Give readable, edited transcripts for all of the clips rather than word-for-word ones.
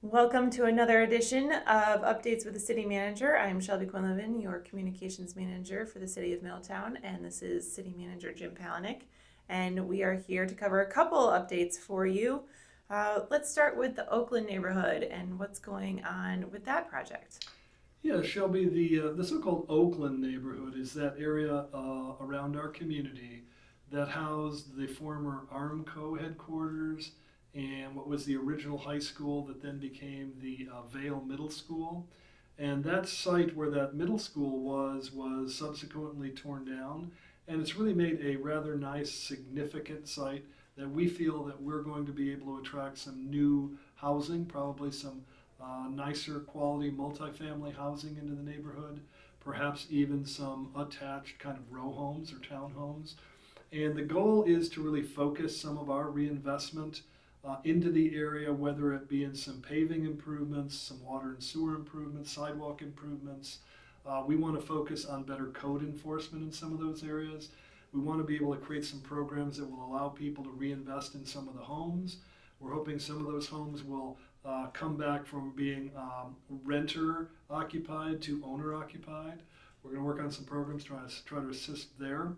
Welcome to another edition of Updates with the City Manager. I'm Shelby Quinlivan, your Communications Manager for the City of Middletown, and this is City Manager Jim Palenick. And we are here to cover a couple updates for you. Let's start with the Oakland Neighborhood and what's going on with that project. Yeah, Shelby, the so-called Oakland neighborhood is that area around our community that housed the former Armco headquarters and what was the original high school that then became the Vale Middle School. And that site where that middle school was subsequently torn down, and it's really made a rather nice, significant site that we feel that we're going to be able to attract some new housing, probably some nicer quality multifamily housing into the neighborhood, perhaps even some attached kind of row homes or townhomes. And the goal is to really focus some of our reinvestment into the area, whether it be in some paving improvements, some water and sewer improvements, sidewalk improvements. We want to focus on better code enforcement in some of those areas. We want to be able to create some programs that will allow people to reinvest in some of the homes. We're hoping some of those homes will come back from being renter occupied to owner occupied. We're going to work on some programs try to assist there.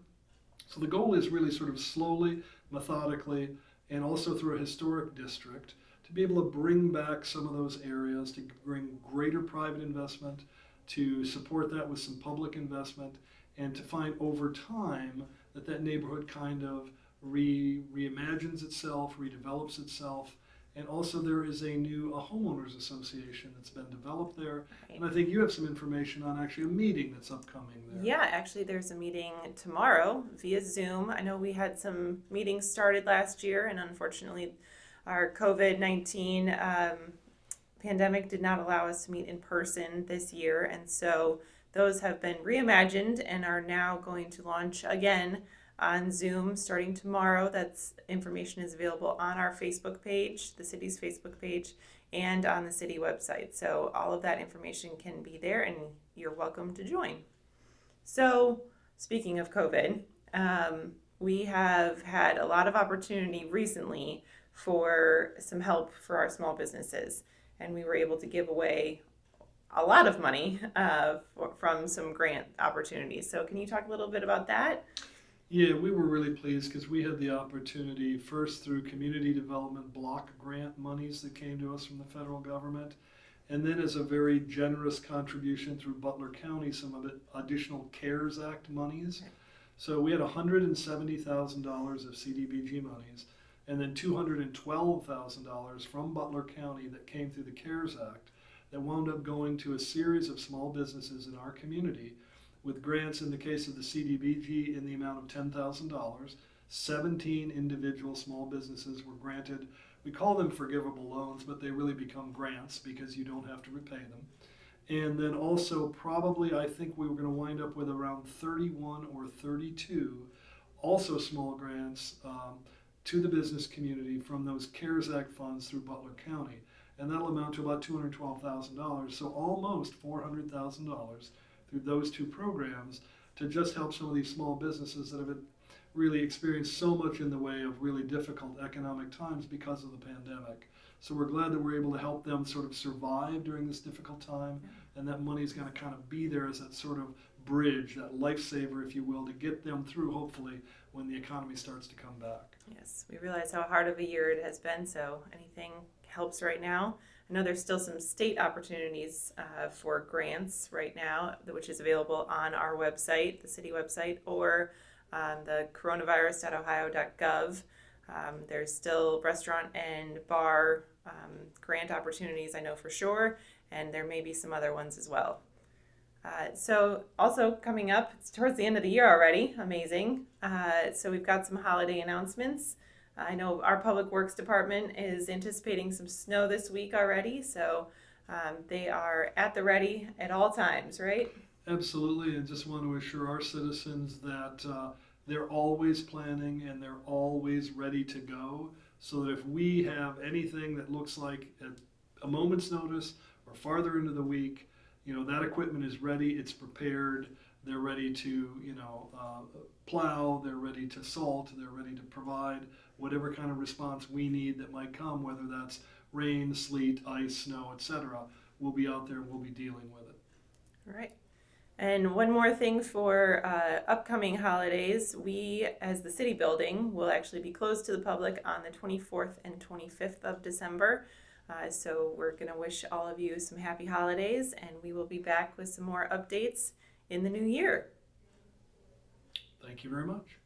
So the goal is really sort of slowly, methodically, and also through a historic district to be able to bring back some of those areas, to bring greater private investment, to support that with some public investment, and to find over time that that neighborhood kind of reimagines itself, redevelops itself. And also there is a homeowners association that's been developed there. Right. And I think you have some information on actually a meeting that's upcoming there. Yeah, actually, there's a meeting tomorrow via Zoom. I know we had some meetings started last year, and unfortunately, our COVID-19 pandemic did not allow us to meet in person this year. And so those have been reimagined and are now going to launch again on Zoom starting tomorrow. That's information is available on our Facebook page, the city's Facebook page, and on the city website. So all of that information can be there, and you're welcome to join. So, speaking of COVID, we have had a lot of opportunity recently for some help for our small businesses, and we were able to give away a lot of money from some grant opportunities. So, can you talk a little bit about that? Yeah, we were really pleased because we had the opportunity first through community development block grant monies that came to us from the federal government, and then as a very generous contribution through Butler County, some of it additional CARES Act monies. Okay. So we had $170,000 of CDBG monies, and then $212,000 from Butler County that came through the CARES Act that wound up going to a series of small businesses in our community with grants in the case of the CDBG in the amount of $10,000. 17 individual small businesses were granted. We call them forgivable loans, but they really become grants because you don't have to repay them. And then also, probably, I think we were going to wind up with around 31 or 32 also small grants to the business community from those CARES Act funds through Butler County. And that'll amount to about $212,000, so almost $400,000 through those two programs to just help some of these small businesses that have really experienced so much in the way of really difficult economic times because of the pandemic. So we're glad that we're able to help them sort of survive during this difficult time, and that money is going to kind of be there as that sort of bridge, that lifesaver, if you will, to get them through hopefully when the economy starts to come back. Yes, we realize how hard of a year it has been, so anything helps right now. I know there's still some state opportunities for grants right now, which is available on our website, the city website, or the coronavirus.ohio.gov. There's still restaurant and bar grant opportunities, I know for sure, and there may be some other ones as well. So also coming up, it's towards the end of the year already, amazing. So we've got some holiday announcements. I know our Public Works Department is anticipating some snow this week already, so they are at the ready at all times, right? Absolutely, and just want to assure our citizens that they're always planning and they're always ready to go, so that if we have anything that looks like at a moment's notice or farther into the week, that equipment is ready, it's prepared. They're ready to, plow, they're ready to salt, they're ready to provide whatever kind of response we need that might come, whether that's rain, sleet, ice, snow, etc. We'll be out there, we'll be dealing with it. All right. And one more thing for upcoming holidays, we, as the city building, will actually be closed to the public on the 24th and 25th of December. So we're going to wish all of you some happy holidays, and we will be back with some more updates in the new year. Thank you very much.